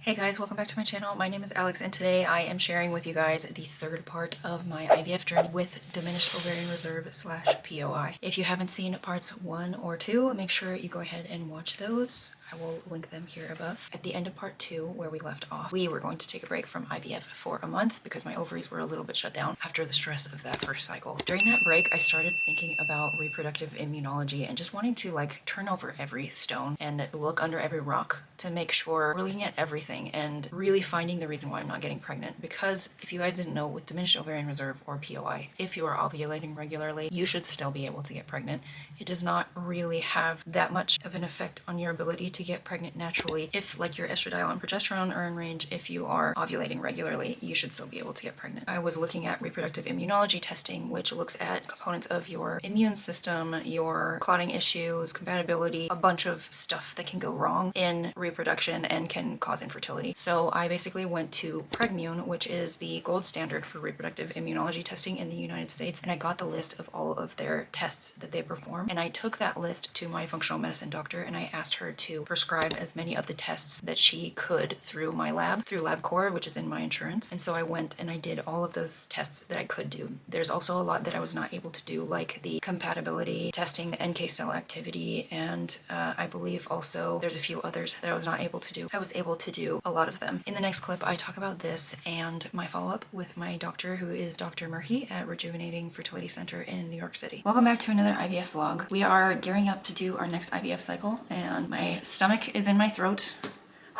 Hey guys, welcome back to my channel. My name is Alex and today I am sharing with you guys the third part of my IVF journey with diminished ovarian reserve / POI. If you haven't seen parts 1 or 2, make sure you go ahead and watch those. I will link them here above. At the end of part 2, where we left off, we were going to take a break from IVF for a month because my ovaries were a little bit shut down after the stress of that first cycle. During that break, I started thinking about reproductive immunology and just wanting to turn over every stone and look under every rock to make sure we're looking at everything and really finding the reason why I'm not getting pregnant. Because if you guys didn't know, with diminished ovarian reserve or POI, if you are ovulating regularly, you should still be able to get pregnant. It does not really have that much of an effect on your ability to get pregnant naturally. If your estradiol and progesterone are in range, if you are ovulating regularly, you should still be able to get pregnant. I was looking at reproductive immunology testing, which looks at components of your immune system, your clotting issues, compatibility, a bunch of stuff that can go wrong in reproduction and can cause infertility. So I basically went to Pregmune, which is the gold standard for reproductive immunology testing in the United States, and I got the list of all of their tests that they perform. And I took that list to my functional medicine doctor and I asked her to prescribe as many of the tests that she could through my lab, through LabCorp, which is in my insurance. And so I went and I did all of those tests that I could do. There's also a lot that I was not able to do, like the compatibility testing, the NK cell activity, and I believe also there's a few others that I was not able to do. I was able to do a lot of them. In the next clip, I talk about this and my follow-up with my doctor, who is Dr. Murphy at Rejuvenating Fertility Center in New York City. Welcome back to another IVF vlog. We are gearing up to do our next IVF cycle and my stomach is in my throat.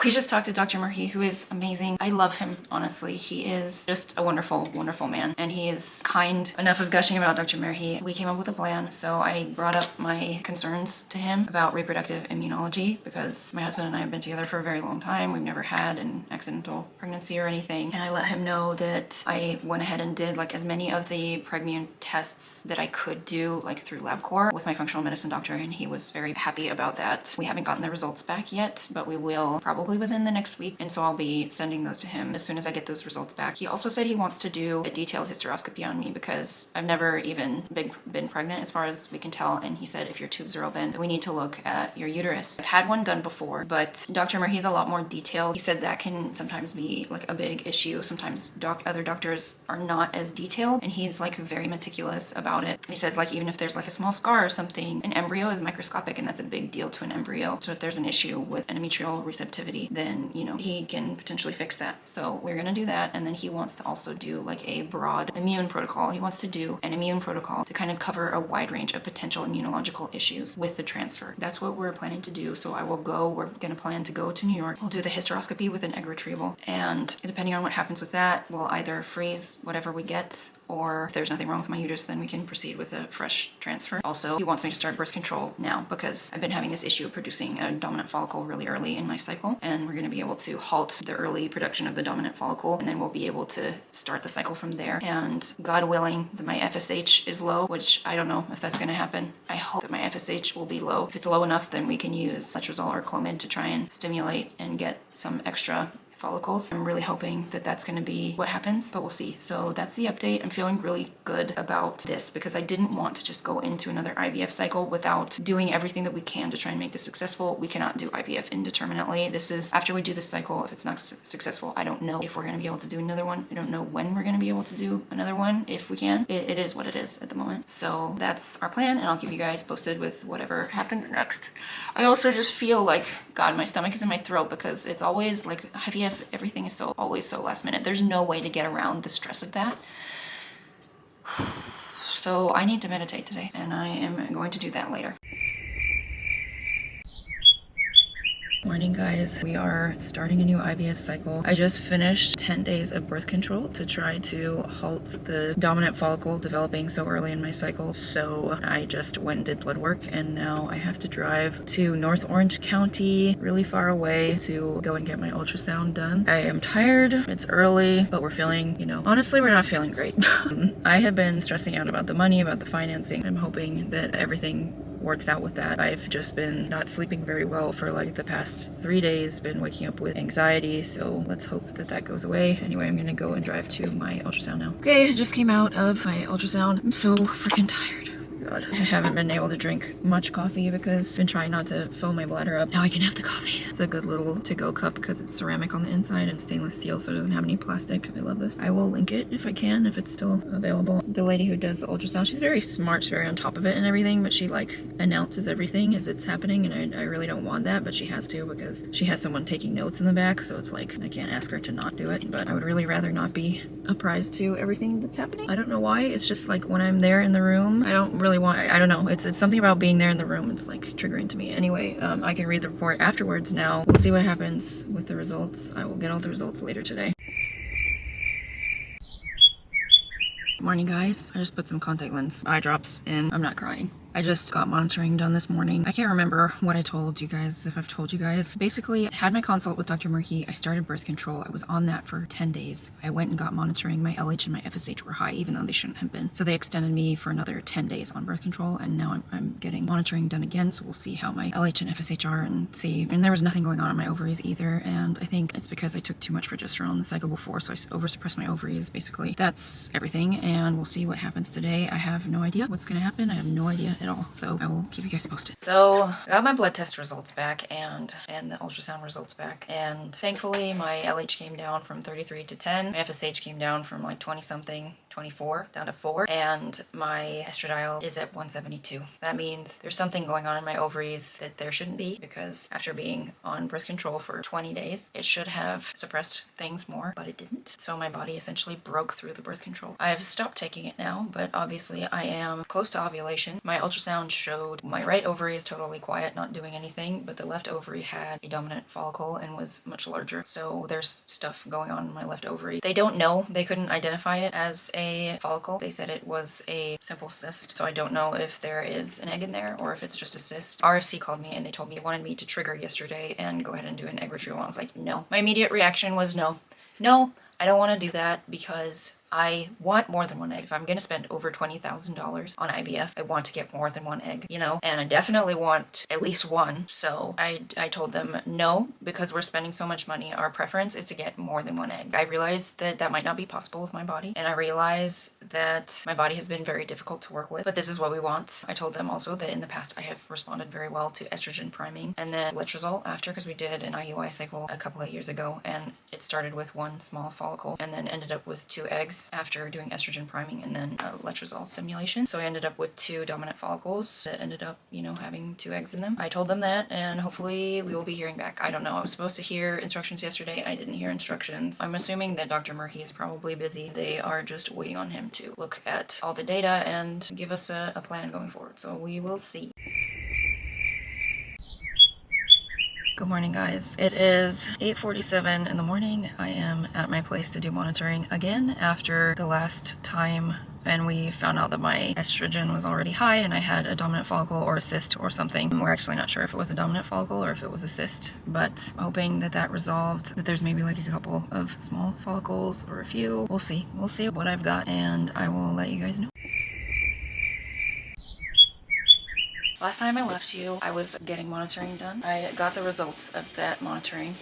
We just talked to Dr. Murphy, who is amazing. I love him, honestly. He is just a wonderful, wonderful man. And he is kind. Enough of gushing about Dr. Murphy. We came up with a plan. So I brought up my concerns to him about reproductive immunology because my husband and I have been together for a very long time. We've never had an accidental pregnancy or anything. And I let him know that I went ahead and did as many of the Pregmune tests that I could do through LabCorp with my functional medicine doctor. And he was very happy about that. We haven't gotten the results back yet, but we will probably within the next week, and so I'll be sending those to him as soon as I get those results back. He also said he wants to do a detailed hysteroscopy on me because I've never even been pregnant as far as we can tell, and he said if your tubes are open, we need to look at your uterus. I've had one done before, but Dr. Murphy's a lot more detailed. He said that can sometimes be a big issue. Sometimes other doctors are not as detailed, and he's very meticulous about it. He says even if there's a small scar or something, an embryo is microscopic, and that's a big deal to an embryo. So if there's an issue with endometrial receptivity, then he can potentially fix that. So we're gonna do that, and then he wants to also do a broad immune protocol. He wants to do an immune protocol to kind of cover a wide range of potential immunological issues with the transfer. That's what we're planning to do. So we're gonna plan to go to New York. We'll do the hysteroscopy with an egg retrieval, and depending on what happens with that, we'll either freeze whatever we get, or if there's nothing wrong with my uterus, then we can proceed with a fresh transfer. Also, he wants me to start birth control now because I've been having this issue of producing a dominant follicle really early in my cycle, and we're going to be able to halt the early production of the dominant follicle, and then we'll be able to start the cycle from there. And God willing, that my FSH is low, which I don't know if that's going to happen. I hope that my FSH will be low. If it's low enough, then we can use letrozole or Clomid to try and stimulate and get some extra follicles. I'm really hoping that that's going to be what happens, but we'll see. So that's the update. I'm feeling really good about this because I didn't want to just go into another IVF cycle without doing everything that we can to try and make this successful. We cannot do IVF indeterminately. This is after we do this cycle. If it's not successful, I don't know if we're going to be able to do another one. I don't know when we're going to be able to do another one. If we can, it is what it is at the moment. So that's our plan, and I'll keep you guys posted with whatever happens next. I also just feel God, my stomach is in my throat because it's always IVF. Everything is always so last minute. There's no way to get around the stress of that. So I need to meditate today, and I am going to do that later. Morning, guys. We are starting a new IVF cycle. I just finished 10 days of birth control to try to halt the dominant follicle developing so early in my cycle. So I just went and did blood work, and now I have to drive to North Orange County, really far away, to go and get my ultrasound done. I am tired. It's early, but we're feeling, honestly, we're not feeling great. I have been stressing out about the money, about the financing. I'm hoping that everything works out with that. I've just been not sleeping very well for the past 3 days, been waking up with anxiety, so let's hope that that goes away. Anyway, I'm gonna go and drive to my ultrasound now. Okay, I just came out of my ultrasound. I'm so freaking tired. God. I haven't been able to drink much coffee because I've been trying not to fill my bladder up. Now I can have the coffee. It's a good little to-go cup because it's ceramic on the inside and stainless steel, so it doesn't have any plastic. I love this. I will link it if I can, if it's still available. The lady who does the ultrasound, she's very smart, she's very on top of it and everything, but she like announces everything as it's happening, and I really don't want that, but she has to because she has someone taking notes in the back, so it's like I can't ask her to not do it, but I would really rather not be apprised to everything that's happening. I don't know why. It's just like when I'm there in the room, I don't really want, I don't know. It's something about being there in the room. It's like triggering to me. Anyway, I can read the report afterwards now. We'll see what happens with the results. I will get all the results later today. Morning, guys. I just put some contact lens eye drops in. I'm not crying. I just got monitoring done this morning. I can't remember what I told you guys, if I've told you guys. Basically, I had my consult with Dr. Murphy. I started birth control. I was on that for 10 days. I went and got monitoring. My LH and my FSH were high, even though they shouldn't have been. So they extended me for another 10 days on birth control, and now I'm getting monitoring done again, so we'll see how my LH and FSH are and see. And there was nothing going on in my ovaries either, and I think it's because I took too much progesterone the cycle before, so I oversuppressed my ovaries, basically. That's everything, and we'll see what happens today. I have no idea what's gonna happen. I have no idea at all, so I will keep you guys posted. So I got my blood test results back and the ultrasound results back, and thankfully my LH came down from 33 to 10. My FSH came down from like 20 something, 24 down to 4, and my estradiol is at 172. That means there's something going on in my ovaries that there shouldn't be, because after being on birth control for 20 days it should have suppressed things more, but it didn't. So my body essentially broke through the birth control. I've stopped taking it now, but obviously I am close to ovulation. My ultrasound showed my right ovary is totally quiet, not doing anything, but the left ovary had a dominant follicle and was much larger. So there's stuff going on in my left ovary. They don't know. They couldn't identify it as a follicle. They said it was a simple cyst. So I don't know if there is an egg in there or if it's just a cyst. RFC called me and they told me they wanted me to trigger yesterday and go ahead and do an egg retrieval. I was like, no. My immediate reaction was no. No, I don't want to do that because I want more than one egg. If I'm going to spend over $20,000 on IVF, I want to get more than one egg, you know? And I definitely want at least one. So I told them no, because we're spending so much money. Our preference is to get more than one egg. I realized that that might not be possible with my body. And I realize that my body has been very difficult to work with, but this is what we want. I told them also that in the past I have responded very well to estrogen priming and then letrozole after, because we did an IUI cycle a couple of years ago, and it started with one small follicle and then ended up with 2 eggs after doing estrogen priming and then letrozole stimulation. So I ended up with 2 dominant follicles that ended up, you know, having 2 eggs in them. I told them that, and hopefully we will be hearing back. I don't know. I was supposed to hear instructions yesterday. I didn't hear instructions. I'm assuming that Dr. Murphy is probably busy. They are just waiting on him to look at all the data and give us a plan going forward. So we will see. Good morning, guys. It is 8:47 in the morning. I am at my place to do monitoring again after the last time, and we found out that my estrogen was already high and I had a dominant follicle or a cyst or something. We're actually not sure if it was a dominant follicle or if it was a cyst, but hoping that that resolved, that there's maybe like a couple of small follicles or a few. We'll see. We'll see what I've got, and I will let you guys know. Last time I left you, I was getting monitoring done. I got the results of that monitoring,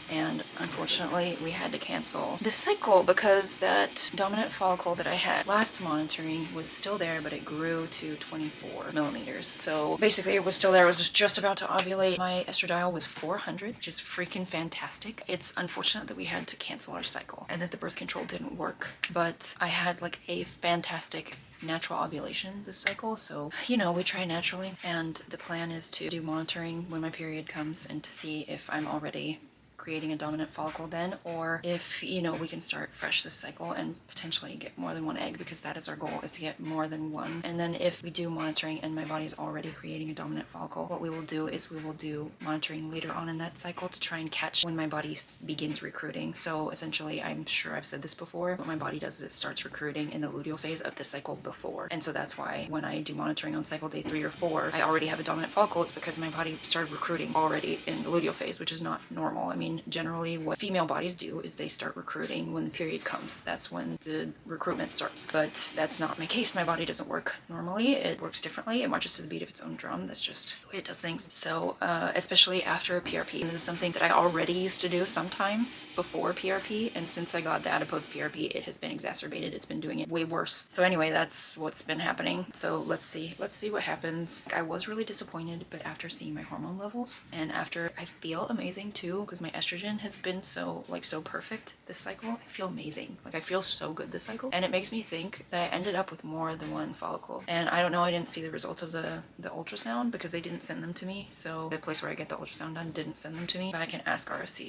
and unfortunately we had to cancel the cycle because that dominant follicle that I had last monitoring was still there, but it grew to 24 millimeters. So basically it was still there. It was just about to ovulate. My estradiol was 400, which is freaking fantastic. It's unfortunate that we had to cancel our cycle and that the birth control didn't work, but I had like a fantastic natural ovulation this cycle, so you know, we try naturally, and the plan is to do monitoring when my period comes and to see if I'm already creating a dominant follicle then, or if, you know, we can start fresh this cycle and potentially get more than one egg, because that is our goal, is to get more than one. And then if we do monitoring and my body's already creating a dominant follicle, what we will do is we will do monitoring later on in that cycle to try and catch when my body begins recruiting. So essentially, I'm sure I've said this before, what my body does is it starts recruiting in the luteal phase of the cycle before. And so that's why when I do monitoring on cycle day 3 or 4, I already have a dominant follicle. It's because my body started recruiting already in the luteal phase, which is not normal. I mean, mean, generally what female bodies do is they start recruiting when the period comes. That's when the recruitment starts. But that's not my case. My body doesn't work normally. It works differently. It marches to the beat of its own drum. That's just the way it does things. So especially after a PRP, and this is something that I already used to do sometimes before PRP, and since I got the adipose PRP, it has been exacerbated. It's been doing it way worse. So anyway, that's what's been happening. So let's see what happens. I was really disappointed, but after seeing my hormone levels, and after I feel amazing too, because my estrogen has been so perfect this cycle. I feel amazing. Like, I feel so good this cycle, and it makes me think that I ended up with more than one follicle. And I don't know, I didn't see the results of the ultrasound because they didn't send them to me. So the place where I get the ultrasound done didn't send them to me, but I can ask ROC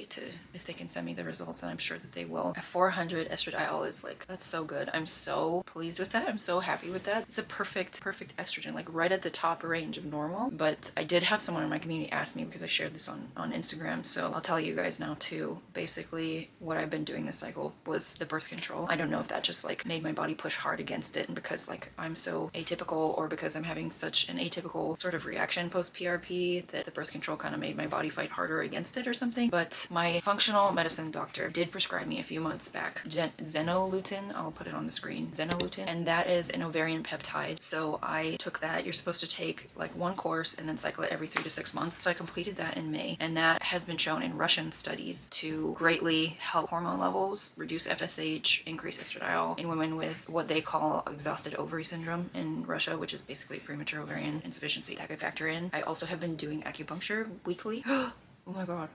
if they can send me the results, and I'm sure that they will. At 400 estradiol is like, that's so good. I'm so pleased with that. I'm so happy with that. It's a perfect estrogen, like right at the top range of normal. But I did have someone in my community ask me, because I shared this on Instagram, so I'll tell you guys now too. Basically what I've been doing this cycle was the birth control. I don't know if that just like made my body push hard against it, and because like I'm so atypical, or because I'm having such an atypical sort of reaction post PRP, that the birth control kind of made my body fight harder against it or something. But my functional medicine doctor did prescribe me a few months back Xenolutin. I'll put it on the screen. Xenolutin, and that is an ovarian peptide. So I took that. You're supposed to take like one course and then cycle it every 3 to 6 months. So I completed that in May, and that has been shown in Russian studies to greatly help hormone levels, reduce FSH, increase estradiol in women with what they call exhausted ovary syndrome in Russia, which is basically premature ovarian insufficiency. That could factor in. I also have been doing acupuncture weekly. Oh my god,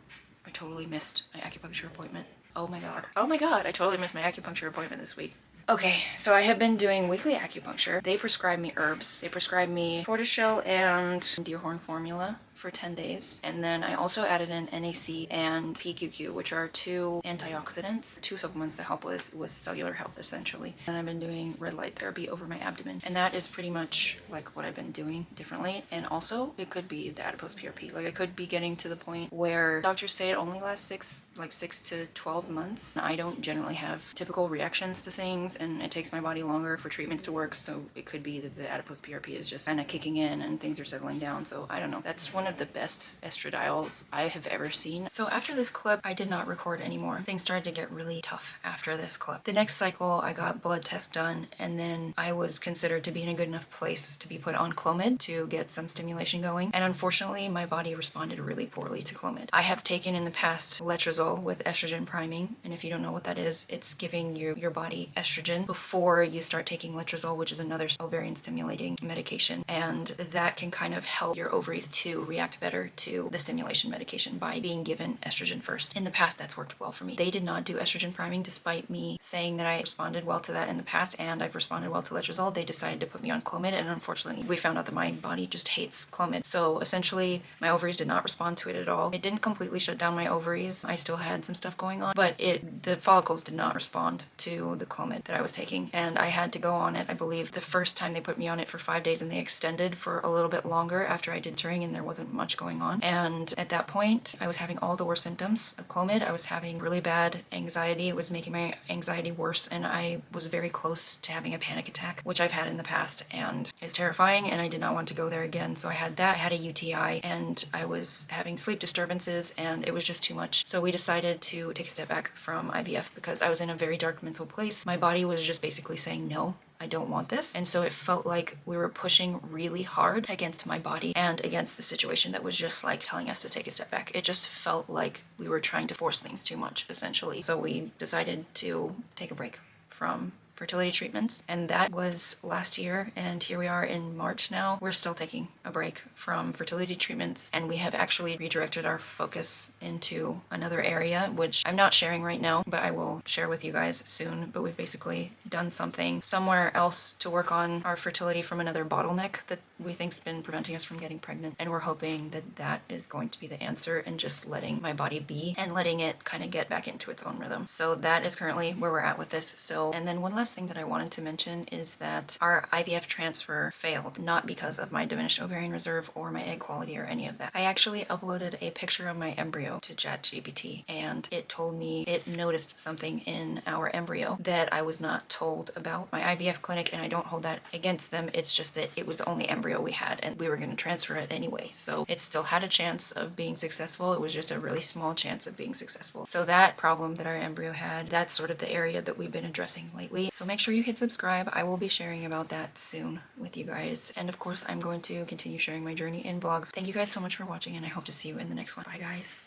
I totally missed my acupuncture appointment. Oh my god, I totally missed my acupuncture appointment this week. Okay, so I have been doing weekly acupuncture. They prescribe me herbs. They prescribe me tortoiseshell and deerhorn formula for 10 days. And then I also added in NAC and PQQ, which are 2 antioxidants, 2 supplements that help with cellular health essentially. And I've been doing red light therapy over my abdomen. And that is pretty much like what I've been doing differently. And also it could be the adipose PRP. Like, I could be getting to the point where doctors say it only lasts 6 to 12 months. I don't generally have typical reactions to things, and it takes my body longer for treatments to work. So it could be that the adipose PRP is just kind of kicking in and things are settling down. So I don't know. That's one of the best estradiols I have ever seen. So after this clip, I did not record anymore. Things started to get really tough after this clip. The next cycle, I got blood tests done, and then I was considered to be in a good enough place to be put on Clomid to get some stimulation going. And unfortunately, my body responded really poorly to Clomid. I have taken in the past letrozole with estrogen priming, and if you don't know what that is, it's giving your body estrogen before you start taking letrozole, which is another ovarian stimulating medication. And that can kind of help your ovaries to react better to the stimulation medication by being given estrogen first. In the past, that's worked well for me. They did not do estrogen priming despite me saying that I responded well to that in the past, and I've responded well to letrozole. They decided to put me on Clomid, and unfortunately we found out that my body just hates Clomid. So essentially my ovaries did not respond to it at all. It didn't completely shut down my ovaries. I still had some stuff going on, but the follicles did not respond to the Clomid that I was taking, and I had to go on it. I believe the first time they put me on it for 5 days, and they extended for a little bit longer after I did touring, and there wasn't much going on. And at that point, I was having all the worst symptoms of Clomid. I was having really bad anxiety. It was making my anxiety worse, and I was very close to having a panic attack, which I've had in the past, and it's terrifying, and I did not want to go there again. So I had that. I had a UTI, and I was having sleep disturbances, and it was just too much. So we decided to take a step back from IVF because I was in a very dark mental place. My body was just basically saying no. I don't want this. And so it felt like we were pushing really hard against my body and against the situation that was just like telling us to take a step back. It just felt like we were trying to force things too much, essentially. So we decided to take a break from fertility treatments, and that was last year, and here we are in March now. We're still taking a break from fertility treatments, and we have actually redirected our focus into another area, which I'm not sharing right now, but I will share with you guys soon. But we've basically done something somewhere else to work on our fertility from another bottleneck that we think's been preventing us from getting pregnant, and we're hoping that that is going to be the answer, and just letting my body be and letting it kind of get back into its own rhythm. So that is currently where we're at with this. So, and then one last thing that I wanted to mention is that our IVF transfer failed, not because of my diminished ovarian reserve or my egg quality or any of that. I actually uploaded a picture of my embryo to ChatGPT, and it told me it noticed something in our embryo that I was not told about. My IVF clinic, and I don't hold that against them, it's just that it was the only embryo embryo we had, and we were going to transfer it anyway. So it still had a chance of being successful. It was just a really small chance of being successful. So that problem that our embryo had, that's sort of the area that we've been addressing lately. So make sure you hit subscribe. I will be sharing about that soon with you guys. And of course, I'm going to continue sharing my journey in vlogs. Thank you guys so much for watching, and I hope to see you in the next one. Bye guys.